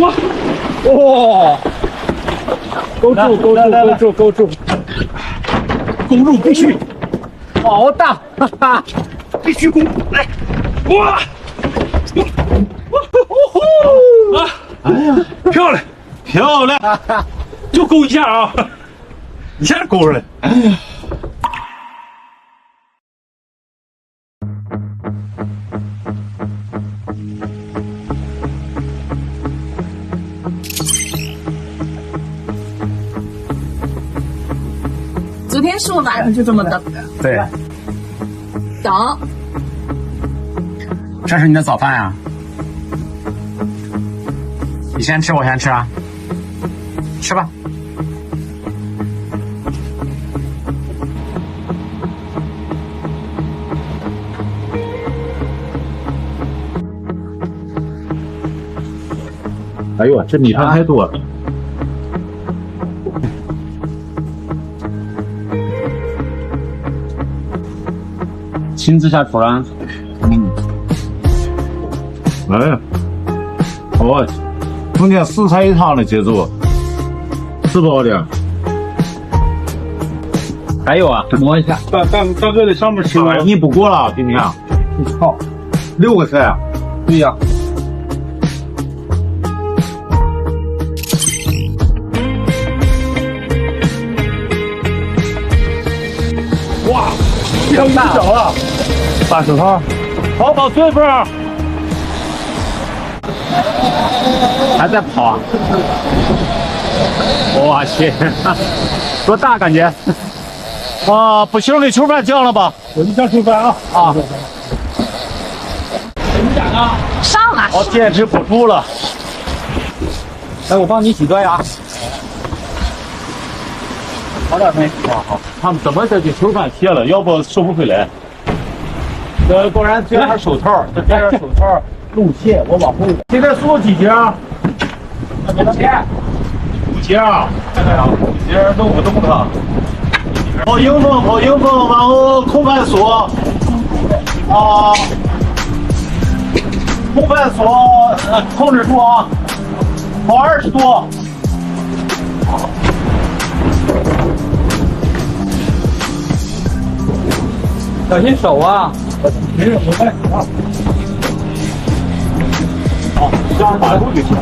哇！哇！勾住，勾住，勾住，勾住，勾住必须！好大，哈哈！必须勾！来，哇！啊！哎呀，漂亮，漂亮！就勾一下啊，一下勾上来。哎呀！昨天是我晚上就这么等的。对，等。这是你的早饭呀？你先吃，我先吃啊。吃吧。哎呦，这米饭太多了。亲自下厨了。哎呀，好，中间4菜1汤的节奏，吃饱点。还有啊，摸一下。大哥在上面吃完，你不过了今天。好，6个菜啊。对呀。哇，这么小啊！大手套，跑跑岁数。还在跑啊！我去，多大感觉？啊，不行，那球饭降了吧？我就降球饭啊！啊！你咋了？上来！我坚持不住了。来，我帮你洗个牙。好点没？好。他们怎么这就球饭卸了？要不收不回来。果然这点手套，这点手套露怯，我往后。现在送几节啊？多少钱？5节啊！看看啊，5节弄不动它。跑迎风，跑迎风，往后空翻锁。啊，空翻锁，控制住啊，跑20度。小心手啊！没事，我来啊。好，这样把路就行。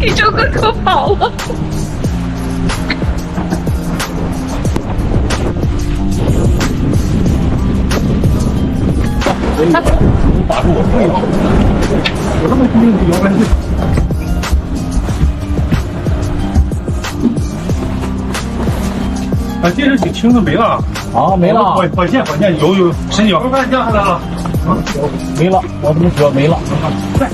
宇宙哥可跑了。打住我！我这么低你摇杆去。啊，这是挺轻的，没了。啊，没了。火线，有，伸脚。饭降下来了。啊，没了，我跟你说没了。在。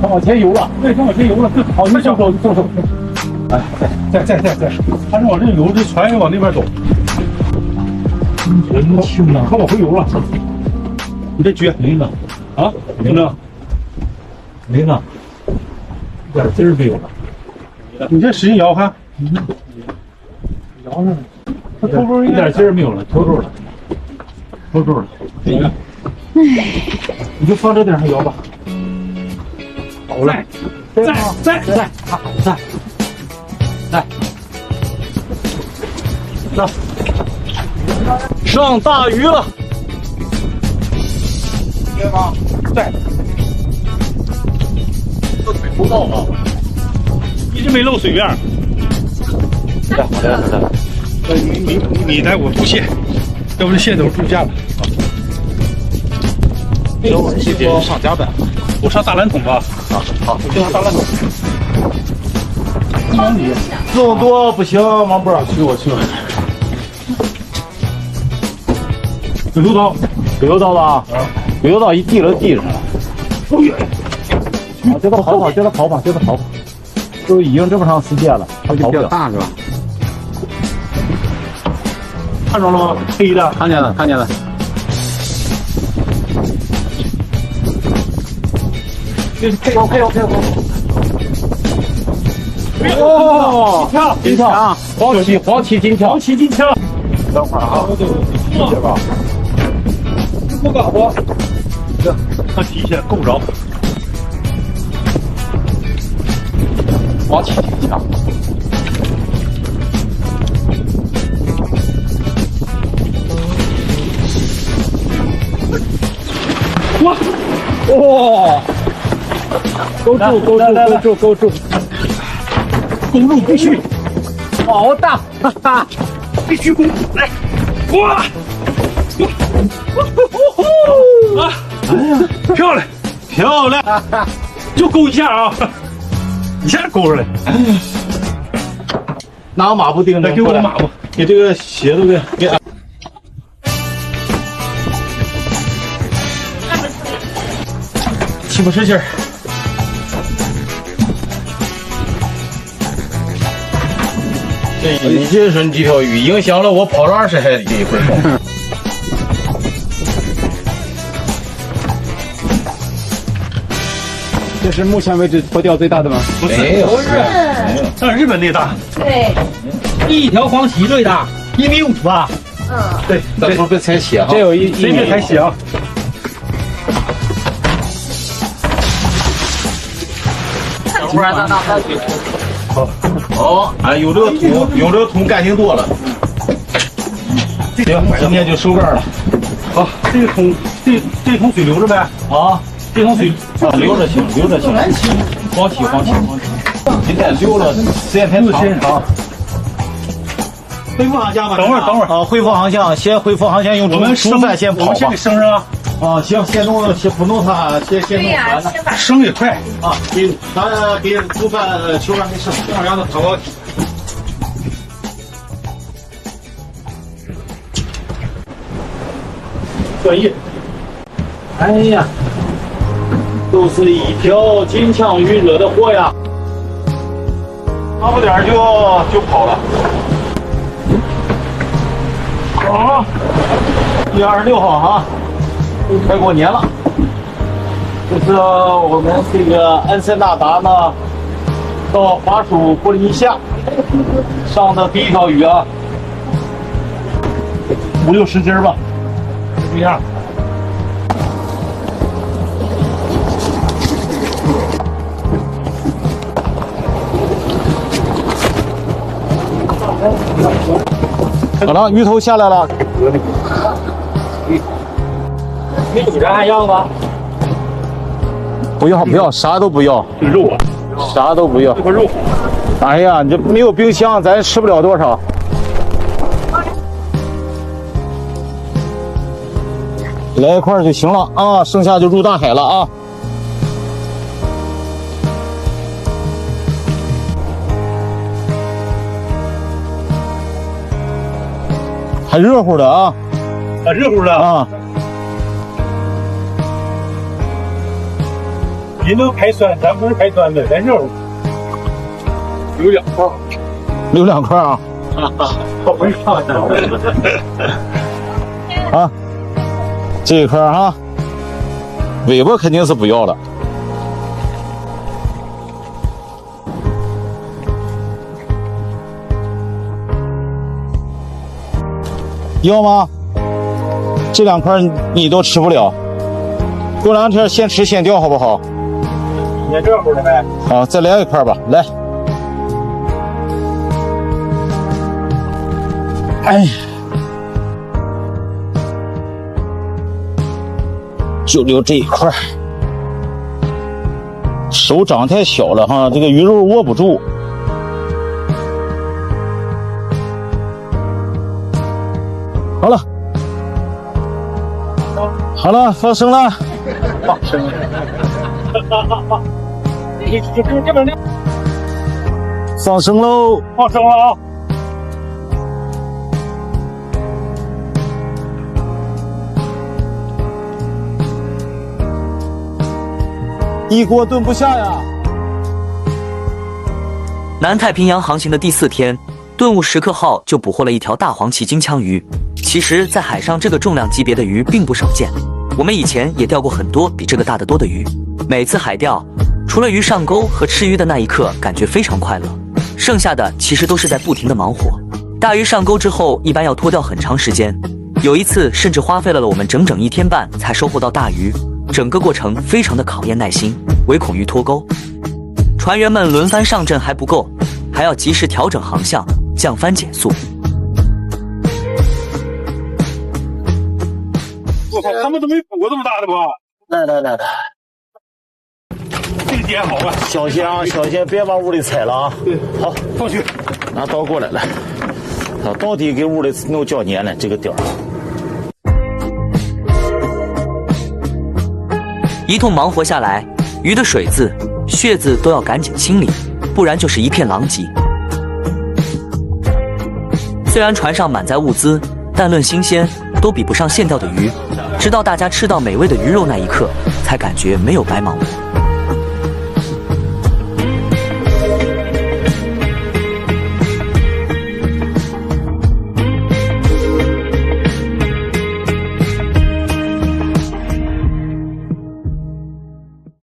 他往前游了，对，他往前游了。好，你动手。哎，在，他是往这游，这船也往那边走。人轻啊，他往回游了。你这撅没了啊？没了，一点劲儿没有了。你这使劲摇哈，摇上了，他偷住一点劲儿没有了，偷住了。你就放这点上摇吧。好嘞，在，上大鱼了。对吗？在。这腿不到啊，一直没露水面。好的。你来，我不卸，要不这线都住架了。我这是上甲板，我上大蓝桶吧。啊，好，我就上大蓝桶。1公里，这么多不行，王波，去我去。北游到了，北游到一地了地上了。接着跑吧，都已经这么长时间了，他跑不了。大是吧？看着了吗？黑的，看见了。配合。哦，金条，黄旗金条。等会儿啊，这吧。不高不？这它底下够不着。往起一下。哇！哇！勾住，勾住，勾住，勾住，勾住必须！好大，哈哈，必须勾！来，哇！啊！哎呀，漂亮，漂亮！就勾一下啊，一下勾出来。拿个抹布钉来，给我个抹布，给这个鞋子给安。气不使劲儿。你这是这条鱼影响了我跑了20海里这一会儿。这是目前为止脱钓最大的吗？不是，没有，像日本那大，对，一条黄鳍最大，1.5米吧。对，咱不别踩血啊！这有一谁别踩血啊！不然咱拿它去。好，哎，有这个桶干净多了。行，今天就收竿了。好，这个桶，这桶水留着呗。啊，这桶水啊，留着行，留着行。放起，放起，放起。今天留了，时间太长。恢复航向吧。等会儿啊，恢复航向，先恢复航向，用中饭先跑吧。我们先给升上啊。啊，行，先不弄它，先弄船呢。升也快啊，咱给煮饭球让给升，这样让它跑高。专业。哎呀，都是一条金枪鱼惹的祸呀！差不点就跑了。好，1月26号哈，快过年了。这是我们这个安森纳达呢，到华属波利尼西亚上的第一条鱼啊，5、60斤吧，就这样。好了，鱼头下来了。没主人还要吗？不要，啥都不要，肉啊，啥都不要。这块肉。哎呀，你这没有冰箱，咱吃不了多少。来一块就行了啊，剩下就入大海了啊。还热乎的啊！啊，热乎的啊！人都排酸，咱不是排酸的，咱热乎。留2块，留2块啊！我不是开玩笑。啊，这一块啊，尾巴肯定是不要了。要吗？这2块你都吃不了，过2天现吃现钓好不好？也热乎的呗。好，再来一块吧，来。哎呀，就留这一块，手掌太小了哈，这个鱼肉握不住。好了，好了，放生了，放生了。这边呢？放生喽，放生了啊！一锅炖不下呀。南太平洋航行的第4天，顿悟时刻号就捕获了一条大黄鳍金枪鱼。其实，在海上这个重量级别的鱼并不少见，我们以前也钓过很多比这个大得多的鱼。每次海钓，除了鱼上钩和吃鱼的那一刻感觉非常快乐，剩下的其实都是在不停的忙活。大鱼上钩之后，一般要拖钓很长时间，有一次甚至花费了我们整整1天半才收获到大鱼，整个过程非常的考验耐心，唯恐鱼脱钩。船员们轮番上阵还不够，还要及时调整航向，降帆减速。我靠，他们都没捕过这么大的吧？来，这个点好啊！小心啊，小心，别往屋里踩了啊！对，好，放去。拿刀过来，来，啊，到底给屋里弄较粘了这个点儿。一通忙活下来，鱼的水渍、血渍都要赶紧清理，不然就是一片狼藉。虽然船上满载物资，但论新鲜，都比不上现钓的鱼。直到大家吃到美味的鱼肉那一刻，才感觉没有白忙活。